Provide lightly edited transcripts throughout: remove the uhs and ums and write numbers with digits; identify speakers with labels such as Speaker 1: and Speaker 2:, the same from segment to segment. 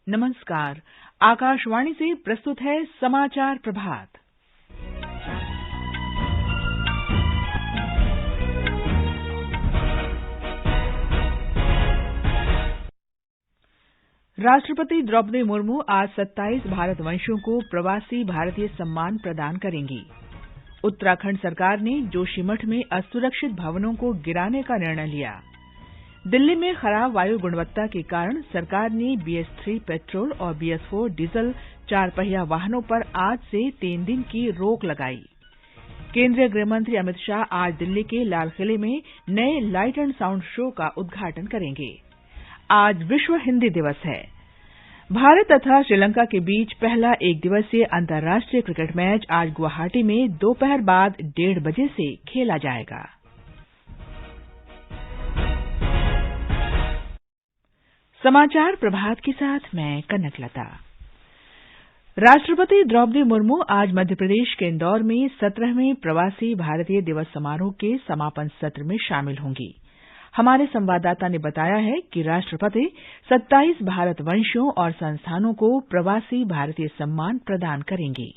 Speaker 1: नमस्कार। आकाशवाणी से प्रस्तुत है समाचार प्रभात। राष्ट्रपति द्रौपदी मुर्मू आज 27 भारतवंशियों को प्रवासी भारतीय सम्मान प्रदान करेंगी। उत्तराखंड सरकार ने जोशीमठ में असुरक्षित भवनों को गिराने का निर्णय लिया। दिल्ली में खराब वायु गुणवत्ता के कारण सरकार ने BS3 पेट्रोल और BS4 डीजल 4 पहिया वाहनों पर आज से 3 दिन की रोक लगाई। केंद्रीय गृहमंत्री अमित शाह आज दिल्ली के लाल किले में नए लाइट एंड साउंड शो का उद्घाटन करेंगे। आज विश्व हिंदी दिवस है। भारत तथा श्रीलंका के बीच पहला एक दिवसीय अंतर्राष्ट्रीय क्रिकेट मैच आज गुवाहाटी में दोपहर बाद 1:30 बजे से खेला जाएगा। समाचार प्रभात के साथ मैं कनक लता। राष्ट्रपति द्रौपदी मुर्मू आज मध्य प्रदेश के इंदौर में 17वें प्रवासी भारतीय दिवस समारोह के समापन सत्र में शामिल होंगी। हमारे संवाददाता ने बताया है कि राष्ट्रपति 27 भारतवंशियों और संस्थानों को प्रवासी भारतीय सम्मान प्रदान करेंगी।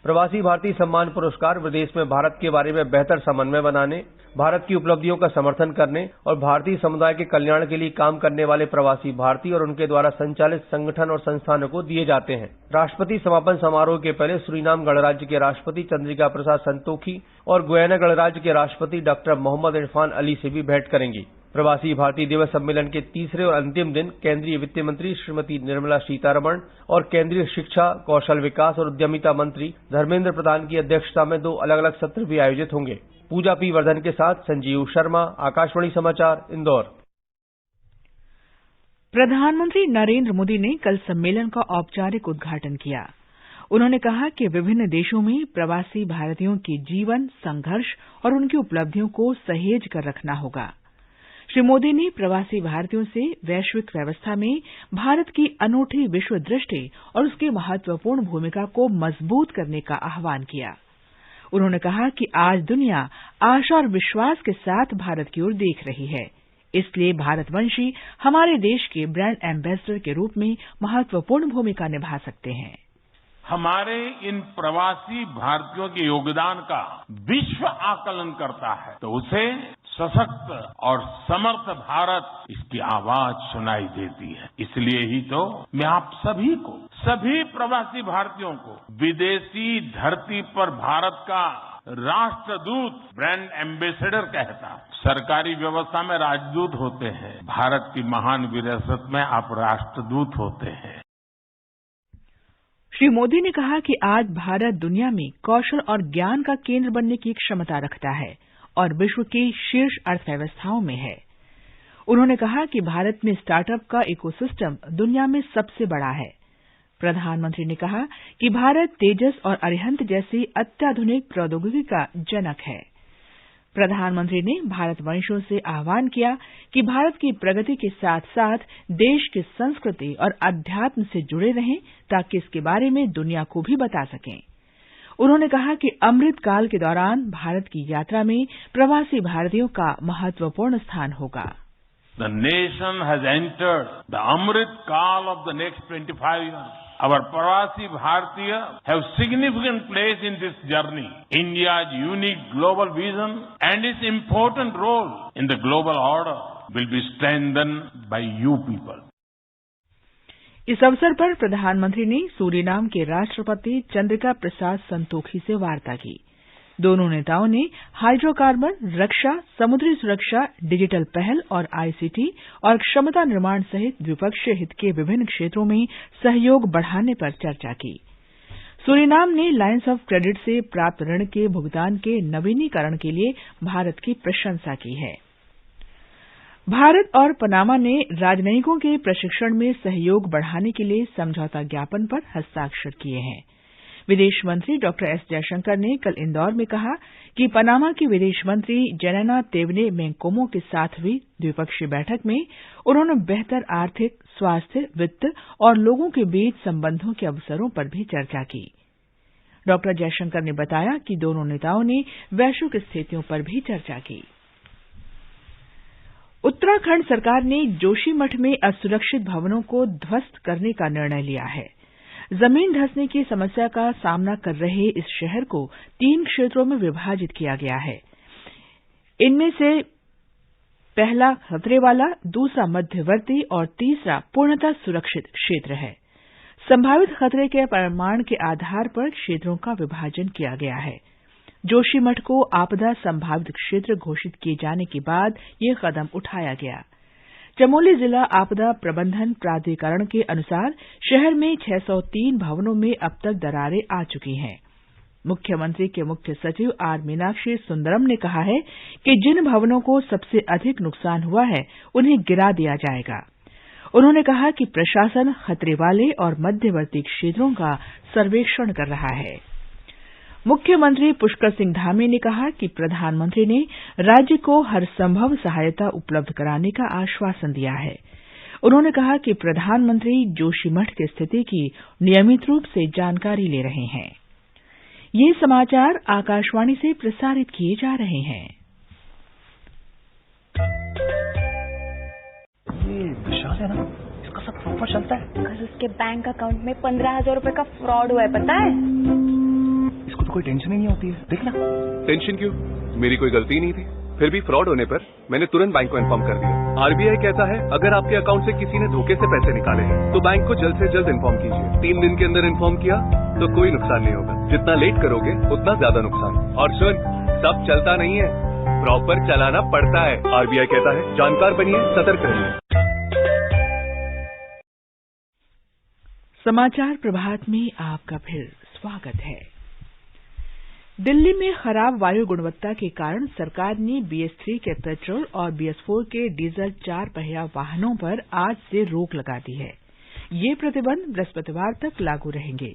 Speaker 2: प्रवासी भारतीय सम्मान पुरस्कार विदेश में भारत के बारे में बेहतर समन्वय बनाने, भारत की उपलब्धियों का समर्थन करने और भारतीय समुदाय के कल्याण के लिए काम करने वाले प्रवासी भारतीय और उनके द्वारा संचालित संगठन और संस्थानों को दिए जाते हैं। राष्ट्रपति समापन समारोह के पहले सूरीनाम गणराज्य के राष्ट्रपति चंद्रिका प्रसाद संतोखी और गुयाना गणराज्य के राष्ट्रपति डॉक्टर मोहम्मद इरफान अली से भी भेंट करेंगी। प्रवासी भारतीय दिवस सम्मेलन के तीसरे और अंतिम दिन केंद्रीय वित्त मंत्री श्रीमती निर्मला सीतारमण और केंद्रीय शिक्षा, कौशल विकास और उद्यमिता मंत्री धर्मेंद्र प्रधान की अध्यक्षता में 2 अलग-अलग सत्र भी आयोजित होंगे। पूजा पी वर्धन के साथ संजीव शर्मा, आकाशवाणी समाचार, इंदौर।
Speaker 1: प्रधानमंत्री नरेंद्र मोदी ने कल सम्मेलन का औपचारिक उद्घाटन किया। उन्होंने कहा कि विभिन्न देशों में प्रवासी भारतीयों के जीवन, संघर्ष और उनकी उपलब्धियों को सहेज कर रखना होगा। श्री मोदी ने प्रवासी भारतीयों से वैश्विक व्यवस्था में भारत की अनूठी विश्व दृष्टि और उसकी महत्वपूर्ण भूमिका को मजबूत करने का आह्वान किया। उन्होंने कहा कि आज दुनिया आशा और विश्वास के साथ भारत की ओर देख रही है, इसलिए भारतवंशी हमारे देश के ब्रांड एम्बेसडर के रूप में महत्वपूर्ण भूमिका निभा सकते हैं।
Speaker 3: हमारे इन प्रवासी भारतीयों के योगदान का विश्व आकलन करता है तो उसे सशक्त और समर्थ भारत इसकी आवाज सुनाई देती है। इसलिए ही तो मैं आप सभी को, सभी प्रवासी भारतीयों को विदेशी धरती पर भारत का राष्ट्रदूत, ब्रांड एम्बेसडर कहता हूं। सरकारी व्यवस्था में राजदूत होते हैं, भारत की महान विरासत में आप राष्ट्रदूत होते हैं।
Speaker 1: श्री मोदी ने कहा कि आज भारत दुनिया में कौशल और ज्ञान का केंद्र बनने की क्षमता रखता है और विश्व की शीर्ष अर्थव्यवस्थाओं में है। उन्होंने कहा कि भारत में स्टार्टअप का इकोसिस्टम दुनिया में सबसे बड़ा है। प्रधानमंत्री ने कहा कि भारत तेजस और अरिहंत जैसी अत्याधुनिक प्रौद्योगिकी का जनक है। प्रधानमंत्री ने भारतवंशियों से आह्वान किया कि भारत की प्रगति के साथ साथ देश की संस्कृति और अध्यात्म से जुड़े रहें ताकि इसके बारे में दुनिया को भी बता सकें। उन्होंने कहा कि अमृत काल के दौरान भारत की यात्रा में प्रवासी भारतीयों का महत्वपूर्ण स्थान होगा।
Speaker 3: The nation has entered the Amrit Kaal of the next 25 years. Our Pravasi Bharatiya have significant place in this journey. India's unique global vision and its important role in the global order will be strengthened by you people.
Speaker 1: इस अवसर पर प्रधानमंत्री ने Suriname के राष्ट्रपति चंद्रिका प्रसाद संतोखी से वार्ता की। दोनों नेताओं ने हाइड्रोकार्बन, रक्षा, समुद्री सुरक्षा, डिजिटल पहल और ICT और क्षमता निर्माण सहित द्विपक्षीय हित के विभिन्न क्षेत्रों में सहयोग बढ़ाने पर चर्चा की। सूरीनाम ने लाइन्स ऑफ क्रेडिट से प्राप्त ऋण के भुगतान के नवीनीकरण के लिए भारत की प्रशंसा की है। भारत और पनामा ने राजनयिकों के प्रशिक्षण में सहयोग बढ़ाने के लिए समझौता ज्ञापन पर हस्ताक्षर किए हैं। विदेश मंत्री डॉक्टर एस जयशंकर ने कल इंदौर में कहा कि पनामा की विदेश मंत्री जेनेना तेवने मेंकोमो के साथ हुई द्विपक्षीय बैठक में उन्होंने बेहतर आर्थिक, स्वास्थ्य, वित्त और लोगों के बीच संबंधों के अवसरों पर भी चर्चा की। डॉक्टर जयशंकर ने बताया कि दोनों नेताओं ने वैश्विक स्थितियों पर भी चर्चा की। उत्तराखंड सरकार ने जोशीमठ में असुरक्षित भवनों को ध्वस्त करने का निर्णय लिया है। जमीन धंसने की समस्या का सामना कर रहे इस शहर को 3 क्षेत्रों में विभाजित किया गया है। इनमें से पहला खतरे वाला, दूसरा मध्यवर्ती और तीसरा पूर्णतः सुरक्षित क्षेत्र है। संभावित खतरे के परिमाण के आधार पर क्षेत्रों का विभाजन किया गया है। जोशीमठ को आपदा संभावित क्षेत्र घोषित किए जाने के बाद यह कदम उठाया गया। चमोली जिला आपदा प्रबंधन प्राधिकरण के अनुसार शहर में 603 भवनों में अब तक दरारें आ चुकी हैं। मुख्यमंत्री के मुख्य सचिव आर मीनाक्षी सुंदरम ने कहा है कि जिन भवनों को सबसे अधिक नुकसान हुआ है उन्हें गिरा दिया जाएगा। उन्होंने कहा कि प्रशासन खतरे वाले और मध्यवर्ती क्षेत्रों का सर्वेक्षण कर रहा है। मुख्यमंत्री पुष्कर सिंह धामी ने कहा कि प्रधानमंत्री ने राज्य को हर संभव सहायता उपलब्ध कराने का आश्वासन दिया है। उन्होंने कहा कि प्रधानमंत्री जोशीमठ की स्थिति की नियमित रूप से जानकारी ले रहे हैं। ये समाचार आकाशवाणी से प्रसारित किए जा रहे हैं।
Speaker 4: ये विशाल है ना, इसका सब प्रॉपर चलता है।
Speaker 5: कल उसके बैंक अकाउंट में 15,000 रुपए का फ्रॉड हुआ है, पता है?
Speaker 4: इसको तो कोई टेंशन ही नहीं होती है। देखना।
Speaker 6: टेंशन क्यों? मेरी कोई गलती नहीं थी। फिर भी फ्रॉड होने पर मैंने तुरंत बैंक को इन्फॉर्म कर दिया। आरबीआई कहता है अगर आपके अकाउंट से किसी ने धोखे से पैसे निकाले हैं तो बैंक को जल्द से जल्द इन्फॉर्म कीजिए। 3 दिन के अंदर इन्फॉर्म किया तो कोई नुकसान नहीं होगा। जितना लेट करोगे उतना ज्यादा नुकसान। और सुन, सब चलता नहीं है, प्रॉपर चलाना पड़ता है। आरबीआई कहता है जानकार बनिए, सतर्क रहिए।
Speaker 1: समाचार प्रभात में आपका फिर स्वागत है। दिल्ली में खराब वायु गुणवत्ता के कारण सरकार ने BS3 के पेट्रोल और BS4 के डीजल 4 पहिया वाहनों पर आज से रोक लगा दी है। ये प्रतिबंध बृहस्पतिवार तक लागू रहेंगे।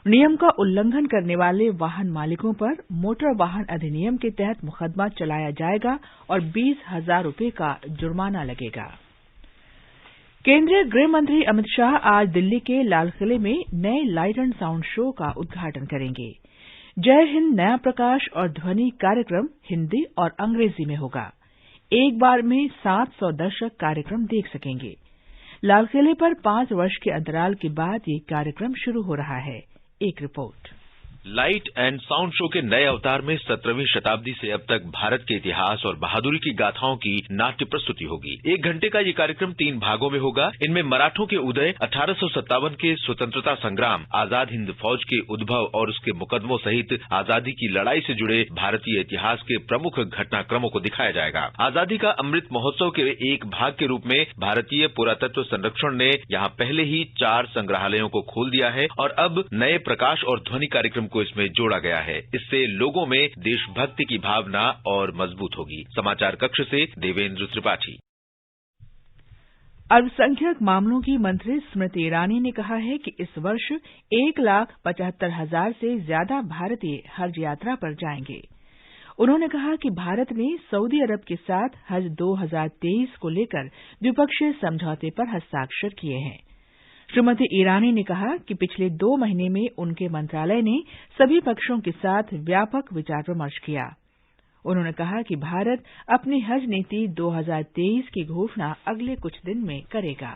Speaker 1: नियम का उल्लंघन करने वाले वाहन मालिकों पर मोटर वाहन अधिनियम के तहत मुकदमा चलाया जाएगा और 20,000 रुपये का जुर्माना लगेगा। केंद्रीय गृह मंत्री अमित शाह आज दिल्ली के लाल किले में नए लाइट एंड साउंड शो का उद्घाटन करेंगे। जय हिंद नया प्रकाश और ध्वनि कार्यक्रम हिंदी और अंग्रेजी में होगा। एक बार में 700 दर्शक कार्यक्रम देख सकेंगे। लाल किले पर 5 वर्ष के अंतराल के बाद ये कार्यक्रम शुरू हो रहा है। एक report.
Speaker 7: Light and sound show के नए अवतार में 17वीं शताब्दी से अब तक भारत के इतिहास और बहादुरी की गाथाओं की नाट्य प्रस्तुति होगी। 1 घंटे का ये कार्यक्रम 3 भागों में होगा। इनमें मराठों के उदय, 1857 के स्वतंत्रता संग्राम, आजाद हिंद फौज के उद्भव और उसके मुकदमों सहित आजादी की लड़ाई से जुड़े भारतीय इतिहास के प्रमुख घटनाक्रमों को दिखाया जाएगा। आजादी का अमृत महोत्सव के एक भाग के रूप में भारतीय पुरातत्व संरक्षण ने यहाँ पहले ही 4 संग्रहालयों को खोल दिया है और अब नए प्रकाश और ध्वनि कार्यक्रम को इसमें जोड़ा गया है। इससे लोगों में देशभक्ति की भावना और मजबूत होगी। समाचार कक्ष से देवेंद्र त्रिपाठी।
Speaker 1: अल्पसंख्यक मामलों की मंत्री स्मृति ईरानी ने कहा है कि इस वर्ष 1,75,000 से ज्यादा भारतीय हज यात्रा पर जाएंगे। उन्होंने कहा कि भारत ने सऊदी अरब के साथ हज 2023 को लेकर द्विपक्षीय समझौते पर हस्ताक्षर किए हैं। श्रीमती ईरानी ने कहा कि पिछले 2 महीने में उनके मंत्रालय ने सभी पक्षों के साथ व्यापक विचार विमर्श किया। उन्होंने कहा कि भारत अपनी हज नीति 2023 की घोषणा अगले कुछ दिन में करेगा।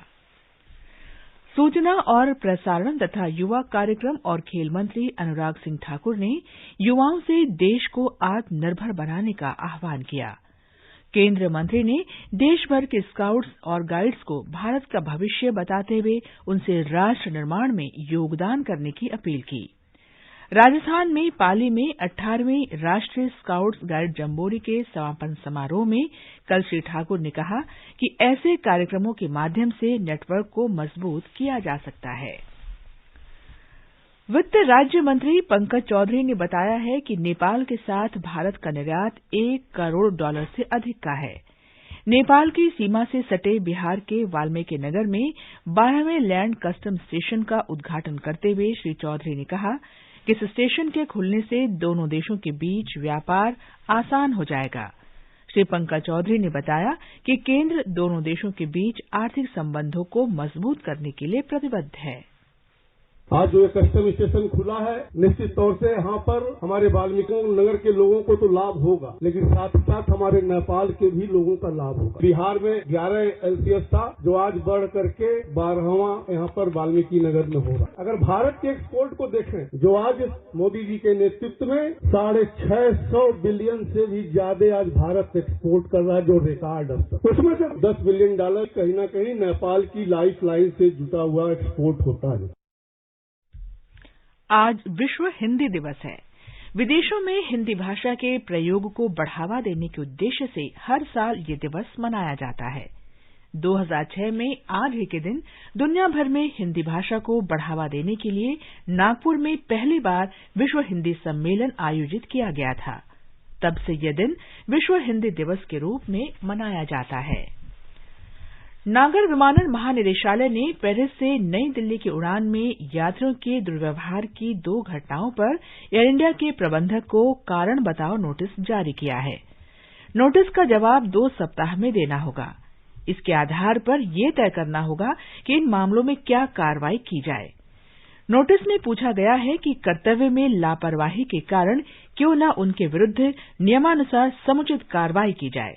Speaker 1: सूचना और प्रसारण तथा युवा कार्यक्रम और खेल मंत्री अनुराग सिंह ठाकुर ने युवाओं से देश को आत्मनिर्भर बनाने का आह्वान किया। केंद्रीय मंत्री ने देश भर के स्काउट्स और गाइड्स को भारत का भविष्य बताते हुए उनसे राष्ट्र निर्माण में योगदान करने की अपील की। राजस्थान में पाली में 18वें राष्ट्रीय स्काउट्स गाइड जम्बोरी के समापन समारोह में कल श्री ठाकुर ने कहा कि ऐसे कार्यक्रमों के माध्यम से नेटवर्क को मजबूत किया जा सकता है। वित्त राज्य मंत्री पंकज चौधरी ने बताया है कि नेपाल के साथ भारत का निर्यात $1 करोड़ से अधिक का है। नेपाल की सीमा से सटे बिहार के वाल्मीकि नगर में 12वें लैंड कस्टम स्टेशन का उद्घाटन करते हुए श्री चौधरी ने कहा कि इस स्टेशन के खुलने से दोनों देशों के बीच व्यापार आसान हो जाएगा। श्री पंकज चौधरी ने बताया कि केंद्र दोनों देशों के बीच आर्थिक संबंधों को मजबूत करने के लिए प्रतिबद्ध है।
Speaker 8: आज जो कस्टम स्टेशन खुला है, निश्चित तौर से यहाँ पर हमारे वाल्मीकि नगर के लोगों को तो लाभ होगा, लेकिन साथ ही साथ हमारे नेपाल के भी लोगों का लाभ होगा। बिहार में 11 LCS था, जो आज बढ़ करके 12वां यहाँ पर वाल्मीकि नगर में हो रहा। अगर भारत के एक्सपोर्ट को देखें, जो आज मोदी जी के नेतृत्व में 650 बिलियन से भी ज्यादा आज भारत एक्सपोर्ट कर रहा है, जो रिकॉर्ड है। उसमें से $10 बिलियन कहीं न कहीं नेपाल की लाइफ लाइन से जुटा हुआ एक्सपोर्ट होता है।
Speaker 1: आज विश्व हिंदी दिवस है। विदेशों में हिंदी भाषा के प्रयोग को बढ़ावा देने के उद्देश्य से हर साल ये दिवस मनाया जाता है। 2006 में आज ही के दिन दुनिया भर में हिंदी भाषा को बढ़ावा देने के लिए नागपुर में पहली बार विश्व हिंदी सम्मेलन आयोजित किया गया था। तब से यह दिन विश्व हिंदी दिवस के रूप में मनाया जाता है। नागर विमानन महानिदेशालय ने पेरिस से नई दिल्ली की उड़ान में यात्रियों के दुर्व्यवहार की 2 घटनाओं पर एयर इंडिया के प्रबंधक को कारण बताओ नोटिस जारी किया है। नोटिस का जवाब 2 सप्ताह में देना होगा। इसके आधार पर यह तय करना होगा कि इन मामलों में क्या कार्रवाई की जाए। नोटिस में पूछा गया है कि कर्तव्य में लापरवाही के कारण क्यों न उनके विरुद्ध नियमानुसार समुचित कार्रवाई की जाए।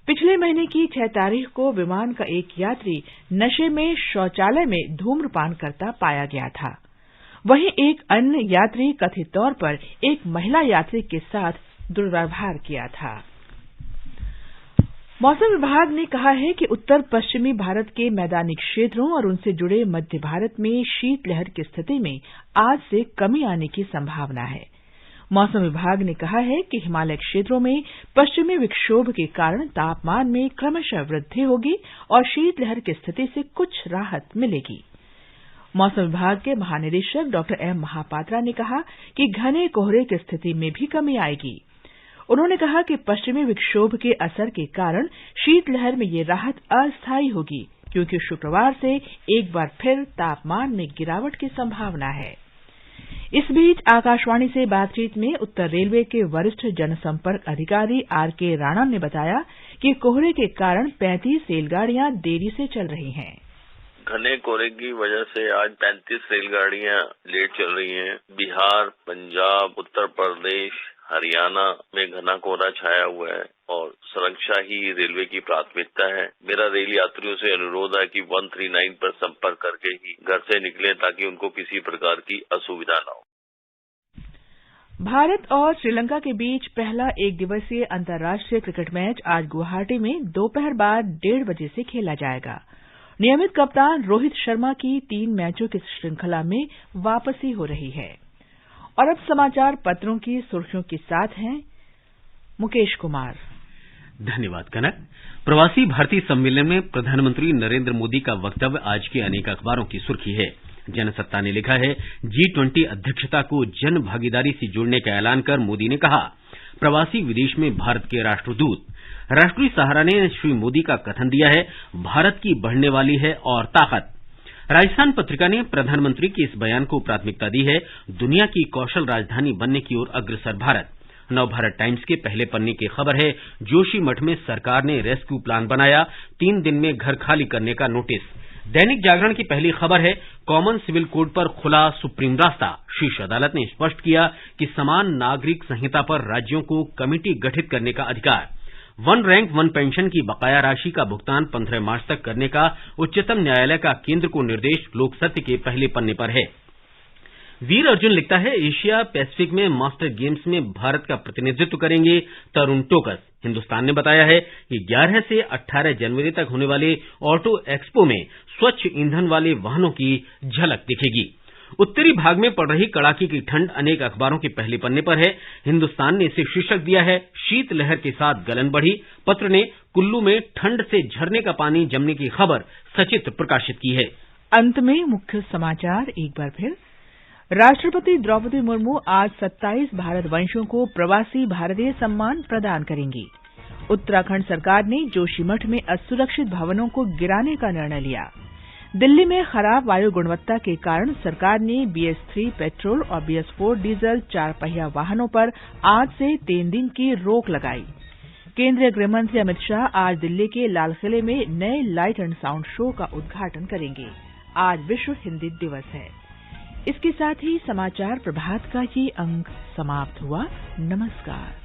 Speaker 1: पिछले महीने की 6 तारीख को विमान का एक यात्री नशे में शौचालय में धूम्रपान करता पाया गया था। वहीं एक अन्य यात्री कथित तौर पर एक महिला यात्री के साथ दुर्व्यवहार किया था। मौसम विभाग ने कहा है कि उत्तर पश्चिमी भारत के मैदानी क्षेत्रों और उनसे जुड़े मध्य भारत में शीतलहर की स्थिति में आज से कमी आने की संभावना है। मौसम विभाग ने कहा है कि हिमालय क्षेत्रों में पश्चिमी विक्षोभ के कारण तापमान में क्रमशः वृद्धि होगी और शीतलहर की स्थिति से कुछ राहत मिलेगी। मौसम विभाग के महानिदेशक डॉ एम महापात्रा ने कहा कि घने कोहरे की स्थिति में भी कमी आएगी। उन्होंने कहा कि पश्चिमी विक्षोभ के असर के कारण शीतलहर में ये राहत अस्थायी होगी, क्योंकि शुक्रवार से एक बार फिर तापमान में गिरावट की संभावना है। इस बीच आकाशवाणी से बातचीत में उत्तर रेलवे के वरिष्ठ जनसंपर्क अधिकारी आरके राणा ने बताया कि कोहरे के कारण 35 रेलगाड़ियां देरी से चल रही हैं।
Speaker 9: घने कोहरे की वजह से आज 35 रेलगाड़ियां लेट चल रही हैं। बिहार, पंजाब, उत्तर प्रदेश, हरियाणा में घना कोहरा छाया हुआ है और सुरक्षा ही रेलवे की प्राथमिकता है। मेरा रेल यात्रियों से अनुरोध है कि 139 पर संपर्क करके ही घर से निकलें ताकि उनको किसी प्रकार की असुविधा न हो।
Speaker 1: भारत और श्रीलंका के बीच पहला एक दिवसीय अंतर्राष्ट्रीय क्रिकेट मैच आज गुवाहाटी में दोपहर बाद 1:30 बजे से खेला जाएगा। नियमित कप्तान रोहित शर्मा की 3 मैचों की श्रृंखला में वापसी हो रही है। और अब समाचार पत्रों की सुर्खियों के साथ हैं मुकेश कुमार।
Speaker 10: धन्यवाद कनक। प्रवासी भारतीय सम्मेलन में प्रधानमंत्री नरेंद्र मोदी का वक्तव्य आज के अनेक अखबारों की सुर्खी है। जनसत्ता ने लिखा है, G20 अध्यक्षता को जन भागीदारी से जोड़ने का ऐलान कर मोदी ने कहा, प्रवासी विदेश में भारत के राष्ट्रदूत। राष्ट्रीय सहारा ने श्री मोदी का कथन दिया है, भारत की बढ़ने वाली है और ताकत। राजस्थान पत्रिका ने प्रधानमंत्री के इस बयान को प्राथमिकता दी है, दुनिया की कौशल राजधानी बनने की ओर अग्रसर भारत। नवभारत टाइम्स के पहले पन्ने की खबर है, जोशीमठ में सरकार ने रेस्क्यू प्लान बनाया, 3 दिन में घर खाली करने का नोटिस। दैनिक जागरण की पहली खबर है, कॉमन सिविल कोड पर खुला सुप्रीम रास्ता। शीर्ष अदालत ने स्पष्ट किया कि समान नागरिक संहिता पर राज्यों को कमेटी गठित करने का अधिकार। 1 रैंक 1 पेंशन की बकाया राशि का भुगतान 15 मार्च तक करने का उच्चतम न्यायालय का केंद्र को निर्देश लोकसत्य के पहले पन्ने पर है। वीर अर्जुन लिखता है, एशिया पैसिफिक में मास्टर गेम्स में भारत का प्रतिनिधित्व करेंगे तरुण टोकस। हिंदुस्तान ने बताया है कि 11 से 18 जनवरी तक होने वाले ऑटो एक्सपो में स्वच्छ ईंधन वाले वाहनों की झलक दिखेगी। उत्तरी भाग में पड़ रही कड़ाके की ठंड अनेक अखबारों के पहले पन्ने पर है। हिंदुस्तान ने इसे शीर्षक दिया है, शीतलहर के साथ गलन बढ़ी। पत्र ने कुल्लू में ठंड से झरने का पानी जमने की खबर सचित्र प्रकाशित की है।
Speaker 1: अंत में मुख्य समाचार एक बार फिर। राष्ट्रपति द्रौपदी मुर्मू आज 27 भारतवंशियों को प्रवासी भारतीय सम्मान प्रदान करेंगी। उत्तराखंड सरकार ने जोशीमठ में असुरक्षित भवनों को गिराने का निर्णय लिया। दिल्ली में खराब वायु गुणवत्ता के कारण सरकार ने BS3 पेट्रोल और BS4 डीजल 4 पहिया वाहनों पर आज से 3 दिन की रोक लगाई। केंद्रीय गृहमंत्री अमित शाह आज दिल्ली के लाल किले में नए लाइट एंड साउंड शो का उद्घाटन करेंगे। आज विश्व हिंदी दिवस है। इसके साथ ही समाचार प्रभात का ये अंक समाप्त हुआ। नमस्कार।